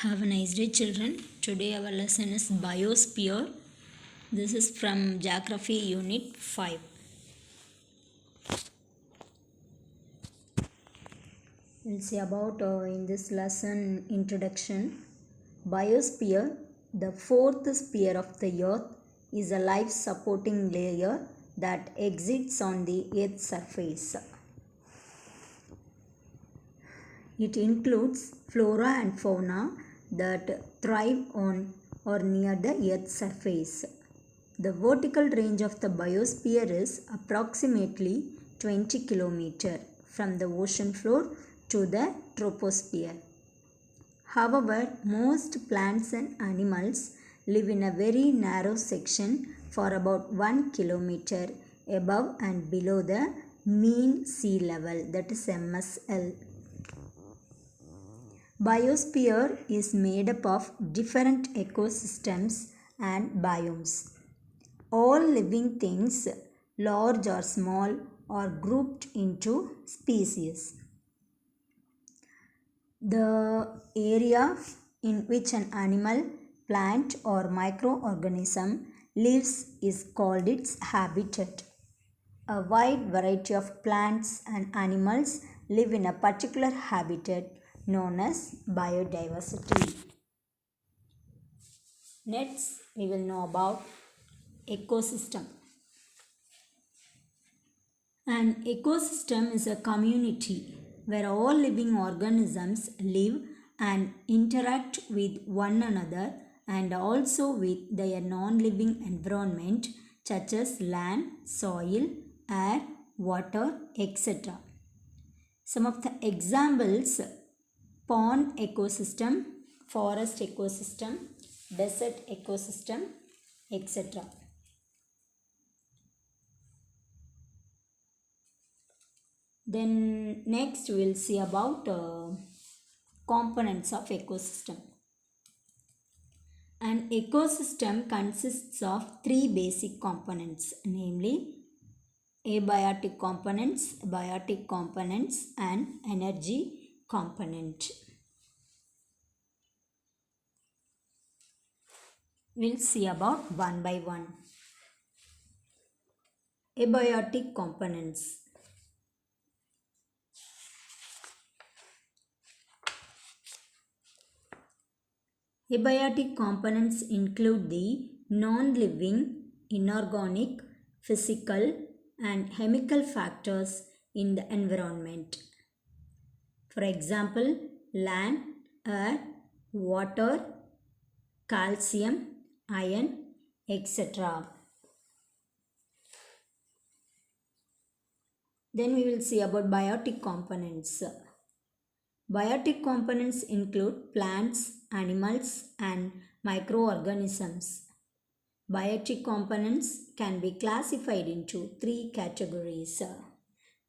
Have a nice day, children. Today our lesson is Biosphere. This is from Geography Unit 5. We'll see about in this lesson introduction. Biosphere, the fourth sphere of the earth, is a life supporting layer that exists on the earth's surface. It includes flora and fauna that thrive on or near the Earth's surface. The vertical range of the biosphere is approximately 20 km from the ocean floor to the troposphere. However, most plants and animals live in a very narrow section for about 1 km above and below the mean sea level, that is MSL. Biosphere is made up of different ecosystems and biomes. All living things, large or small, are grouped into species. The area in which an animal, plant, or microorganism lives is called its habitat. A wide variety of plants and animals live in a particular habitat known as biodiversity. Next, we will know about ecosystem. An ecosystem is a community where all living organisms live and interact with one another and also with their non-living environment such as land, soil, air, water, etc. Some of the examples: pond ecosystem, forest ecosystem, desert ecosystem, etc. Then next we will see about components of ecosystem. An ecosystem consists of three basic components, namely abiotic components, biotic components, and energy component. We'll see about one by one. Abiotic components. Abiotic components include the non-living, inorganic, physical, and chemical factors in the environment. For example, land, air, water, calcium, iron, etc. Then we will see about biotic components. Biotic components include plants, animals, and microorganisms. Biotic components can be classified into three categories,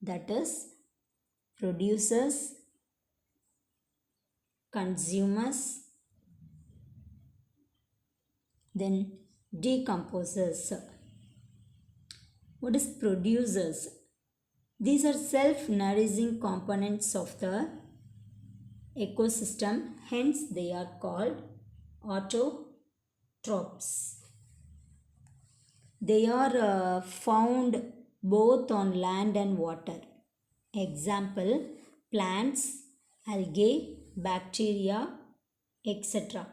that is, producers, consumers, then decomposers. What is producers? These are self-nourishing components of the ecosystem, hence they are called autotrophs. They are found both on land and water. Example: plants, algae, bacteria, etc.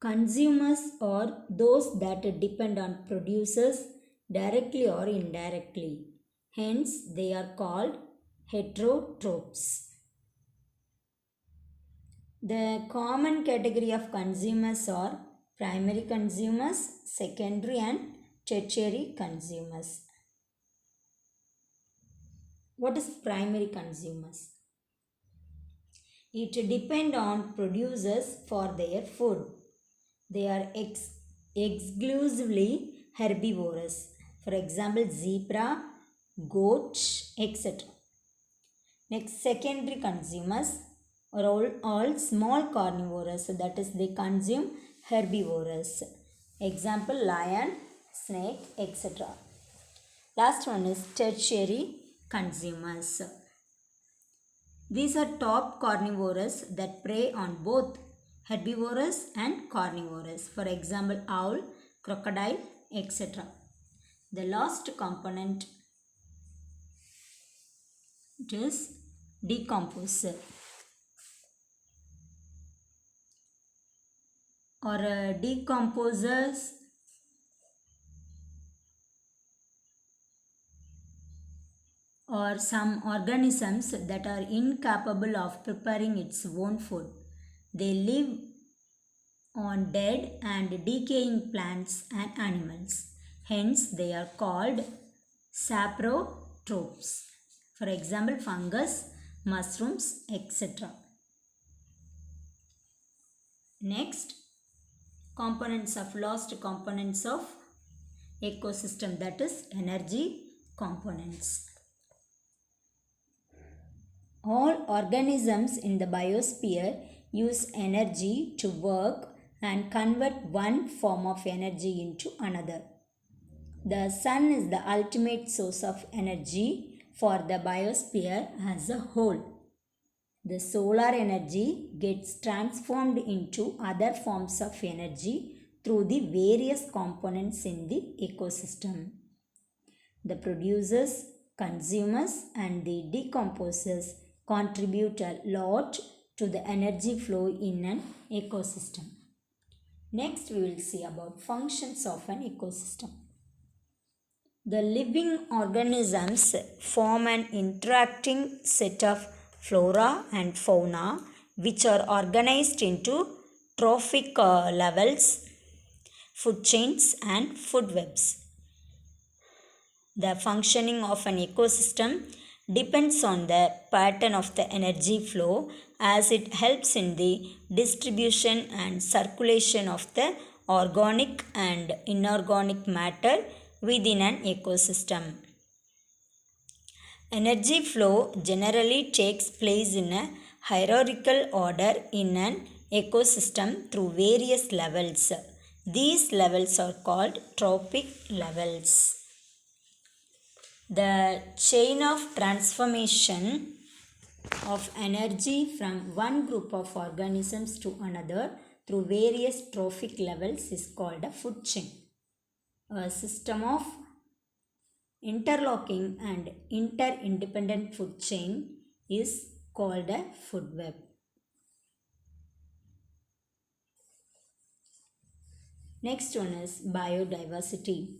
Consumers are those that depend on producers directly or indirectly. Hence, they are called heterotrophs. The common category of consumers are primary consumers, secondary and tertiary consumers. What is primary consumers? It depends on producers for their food. They are exclusively herbivorous. For example, zebra, goat, etc. Next, secondary consumers are all small carnivores, that is, they consume herbivores. Example: lion, snake, etc. Last one is tertiary. consumers. These are top carnivores that prey on both herbivorous and carnivorous. For example, owl, crocodile, etc. The last component is decomposer or decomposers or some organisms that are incapable of preparing its own food. They live on dead and decaying plants and animals. Hence, they are called saprotrophs. For example, fungus, mushrooms, etc. Next, last components of ecosystem, that is energy components. All organisms in the biosphere use energy to work and convert one form of energy into another. The sun is the ultimate source of energy for the biosphere as a whole. The solar energy gets transformed into other forms of energy through the various components in the ecosystem. The producers, consumers, and the decomposers contribute a lot to the energy flow in an ecosystem. Next, we will see about functions of an ecosystem. The living organisms form an interacting set of flora and fauna which are organized into trophic levels, food chains, and food webs. The functioning of an ecosystem depends on the pattern of the energy flow as it helps in the distribution and circulation of the organic and inorganic matter within an ecosystem. Energy flow generally takes place in a hierarchical order in an ecosystem through various levels. These levels are called trophic levels. The chain of transformation of energy from one group of organisms to another through various trophic levels is called a food chain. A system of interlocking and interdependent food chain is called a food web. Next one is biodiversity.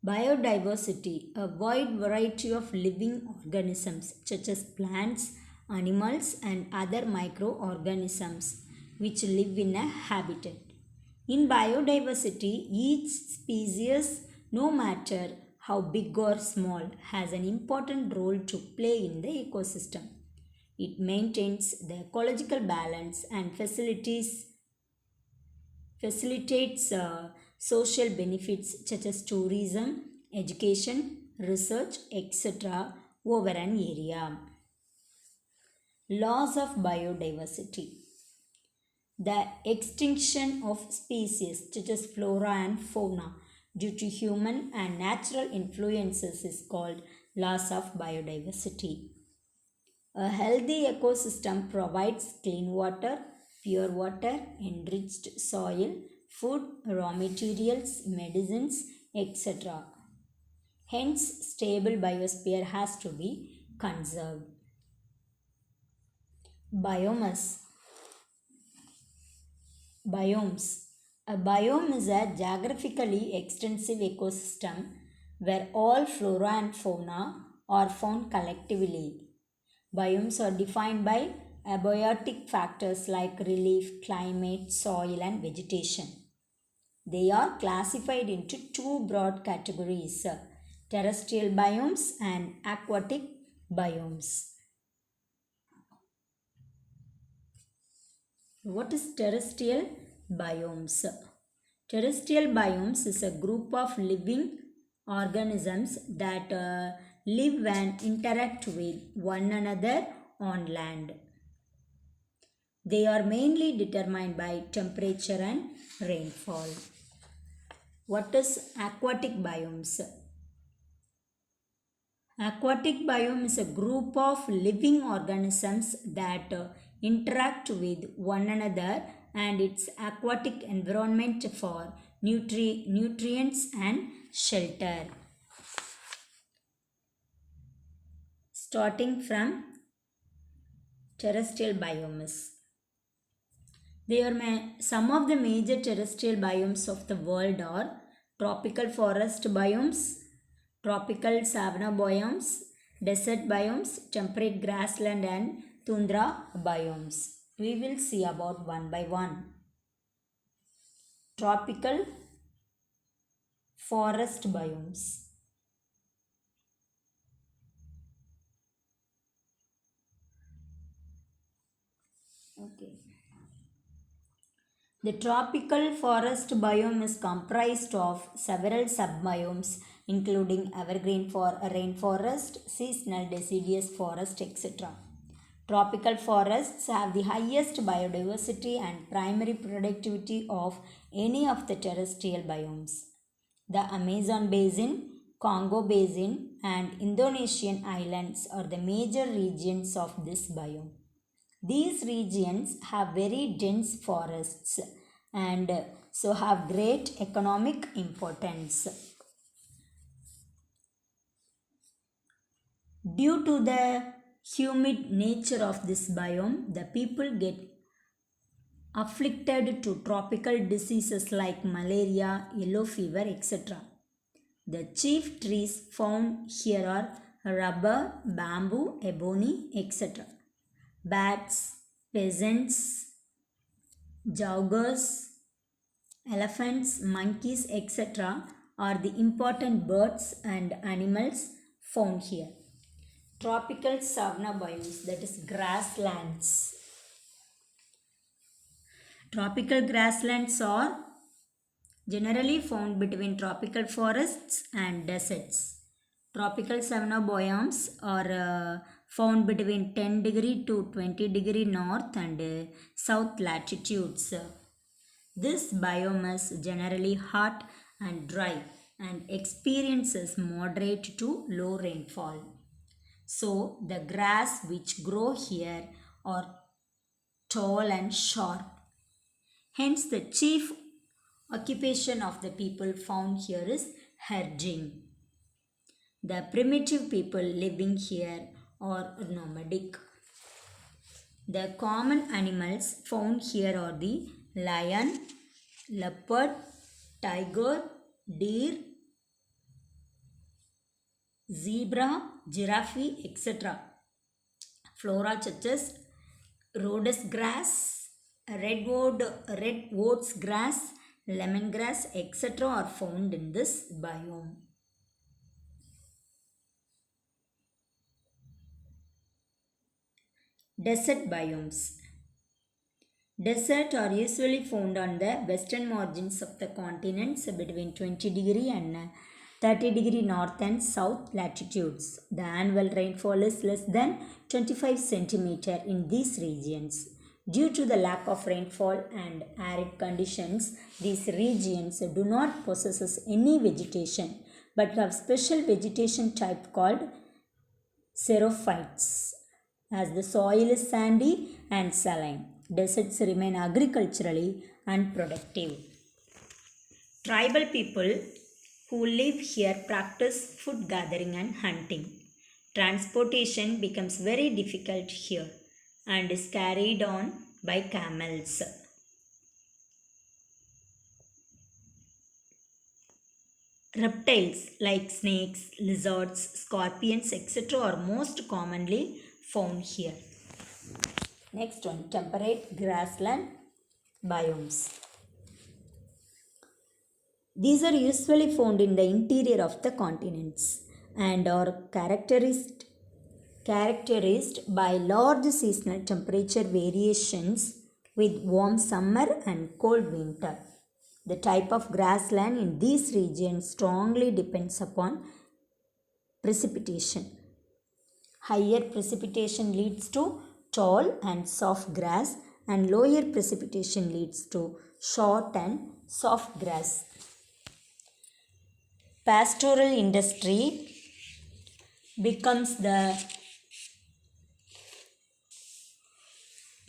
Biodiversity, a wide variety of living organisms such as plants, animals, and other microorganisms which live in a habitat. In biodiversity, each species, no matter how big or small, has an important role to play in the ecosystem. It maintains the ecological balance and facilitates social benefits such as tourism, education, research, etc. over an area. Loss of biodiversity. The extinction of species such as flora and fauna due to human and natural influences is called loss of biodiversity. A healthy ecosystem provides clean water, pure water, enriched soil, food, raw materials, medicines, etc. Hence, stable biosphere has to be conserved. Biomes. A biome is a geographically extensive ecosystem where all flora and fauna are found collectively. Biomes are defined by abiotic factors like relief, climate, soil, and vegetation. They are classified into two broad categories, terrestrial biomes and aquatic biomes. What is terrestrial biomes? Terrestrial biomes is a group of living organisms that live and interact with one another on land. They are mainly determined by temperature and rainfall. What is aquatic biomes? Aquatic biome is a group of living organisms that interact with one another and its aquatic environment for nutrients and shelter. Starting from terrestrial biomes. Some of the major terrestrial biomes of the world are tropical forest biomes, tropical savanna biomes, desert biomes, temperate grassland and tundra biomes. We will see about one by one. Tropical forest biomes. Okay. The tropical forest biome is comprised of several subbiomes including evergreen rainforest, seasonal deciduous forest, etc. Tropical forests have the highest biodiversity and primary productivity of any of the terrestrial biomes. The Amazon basin, Congo basin, and Indonesian islands are the major regions of this biome. These regions have very dense forests and so have great economic importance. Due to the humid nature of this biome, the people get afflicted to tropical diseases like malaria, yellow fever, etc. The chief trees found here are rubber, bamboo, ebony, etc. Bats, peasants, jaguars, elephants, monkeys, etc. are the important birds and animals found here. Tropical savanna biomes, that is grasslands. Tropical grasslands are generally found between tropical forests and deserts. Tropical savanna biomes are found between 10 degree to 20 degree north and south latitudes. This biome is generally hot and dry and experiences moderate to low rainfall. So the grass which grow here are tall and sharp. Hence the chief occupation of the people found here is herding. The primitive people living here are nomadic. The common animals found here are the lion, leopard, tiger, deer, zebra, giraffe, etc. Flora such as Rhodes grass, redwoods grass, lemongrass, etc. are found in this biome. Desert biomes. Deserts are usually found on the western margins of the continents between 20 degree and 30 degree north and south latitudes. The annual rainfall is less than 25 centimeter in these regions. Due to the lack of rainfall and arid conditions, these regions do not possess any vegetation but have special vegetation type called xerophytes. As the soil is sandy and saline, deserts remain agriculturally unproductive. Tribal people who live here practice food gathering and hunting. Transportation becomes very difficult here and is carried on by camels. Reptiles like snakes, lizards, scorpions, etc. are most commonly found here. Next one, temperate grassland biomes. These are usually found in the interior of the continents and are characterized by large seasonal temperature variations with warm summer and cold winter. The type of grassland in these regions strongly depends upon precipitation. Higher precipitation leads to tall and soft grass and lower precipitation leads to short and soft grass. Pastoral industry becomes the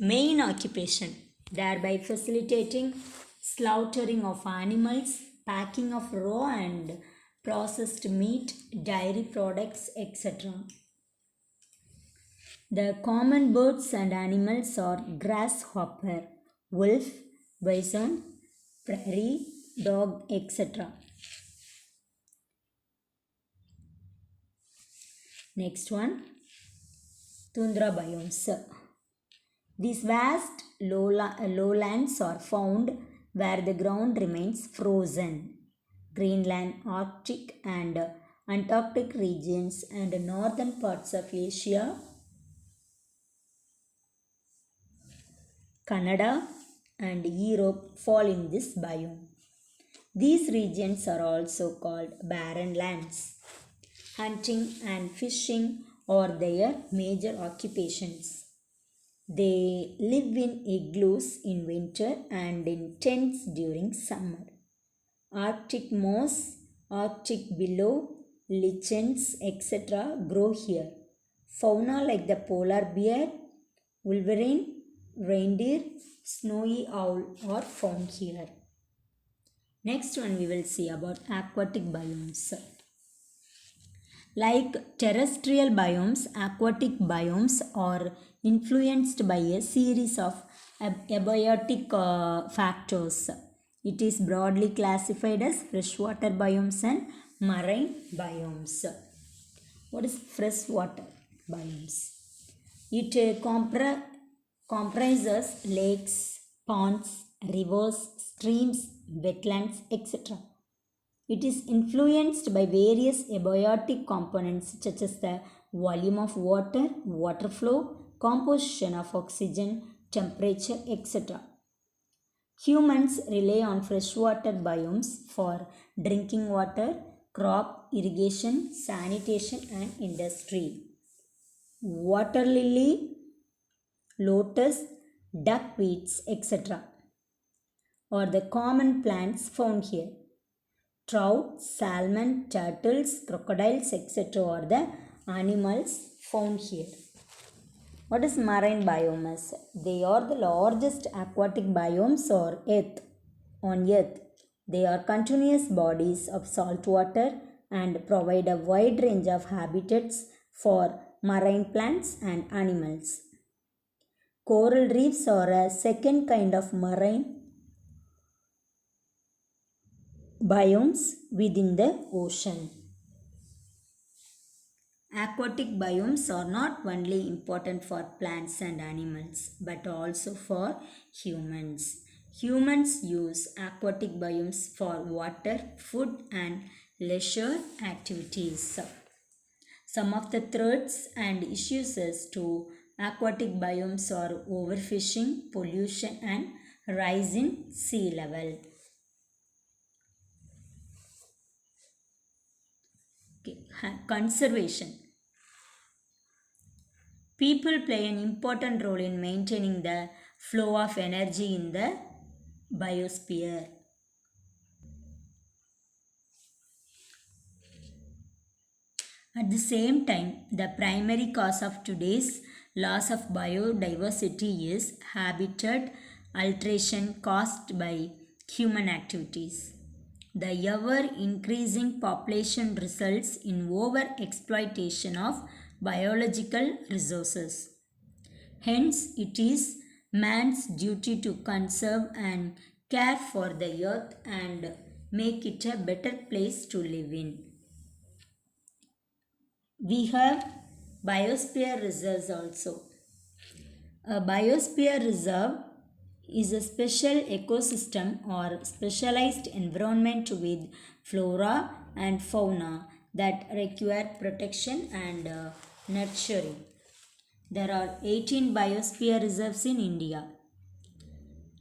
main occupation, thereby facilitating slaughtering of animals, packing of raw and processed meat, dairy products, etc. The common birds and animals are grasshopper, wolf, bison, prairie dog, etc. Next one, tundra biomes. These vast lowlands are found where the ground remains frozen. Greenland, Arctic and Antarctic regions and northern parts of Asia, Canada and Europe fall in this biome. These regions are also called barren lands. Hunting and fishing are their major occupations. They live in igloos in winter and in tents during summer. Arctic moss, Arctic willow, lichens, etc. grow here. Fauna like the polar bear, wolverine, reindeer, snowy owl are found here. Next one we will see about aquatic biomes. Like terrestrial biomes, aquatic biomes are influenced by a series of abiotic factors. It is broadly classified as freshwater biomes and marine biomes. What is freshwater biomes? It comprises lakes, ponds, rivers, streams, wetlands, etc. It is influenced by various abiotic components such as the volume of water, water flow, composition of oxygen, temperature, etc. Humans rely on freshwater biomes for drinking water, crop irrigation, sanitation and industry. Water lily, lotus, duckweeds, etc. are the common plants found here. Trout, salmon, turtles, crocodiles, etc. are the animals found here. What is marine biomes? They are the largest aquatic biomes on earth. They are continuous bodies of salt water and provide a wide range of habitats for marine plants and animals. Coral reefs are a second kind of marine biomes within the ocean. Aquatic biomes are not only important for plants and animals but also for humans. Humans use aquatic biomes for water, food and leisure activities. Some of the threats and issues to aquatic biomes are overfishing, pollution and rise in sea level. Conservation. People play an important role in maintaining the flow of energy in the biosphere. At the same time, the primary cause of today's loss of biodiversity is habitat alteration caused by human activities. The ever increasing population results in over exploitation of biological resources. Hence, it is man's duty to conserve and care for the earth and make it a better place to live in. We have biosphere reserves also. A biosphere reserve is a special ecosystem or specialized environment with flora and fauna that require protection and nurturing. There are 18 biosphere reserves in India.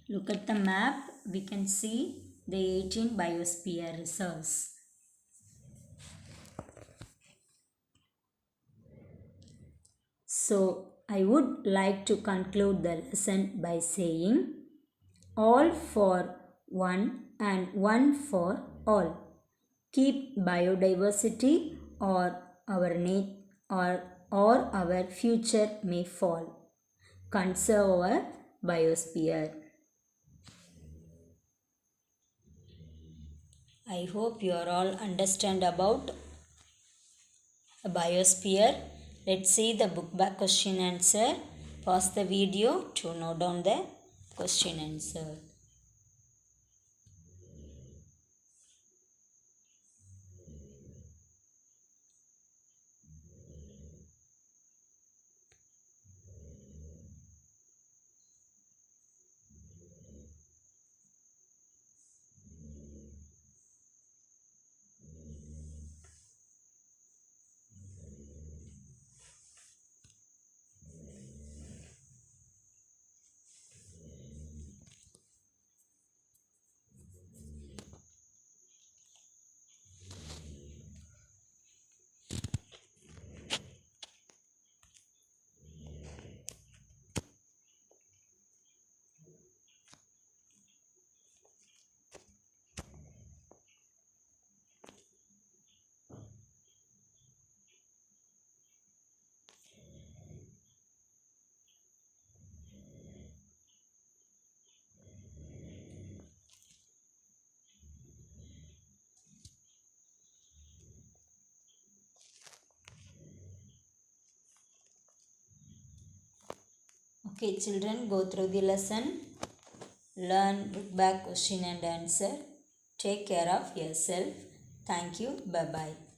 Look at the map, we can see the 18 biosphere reserves. So, I would like to conclude the lesson by saying all for one and one for all. Keep biodiversity or our or our future may fall. Conserve our biosphere. I hope you are all understand about a biosphere. Let's see the book back question answer. Pause the video to note down the question answer. Okay, children, go through the lesson. Learn book back question and answer. Take care of yourself. Thank you. Bye bye.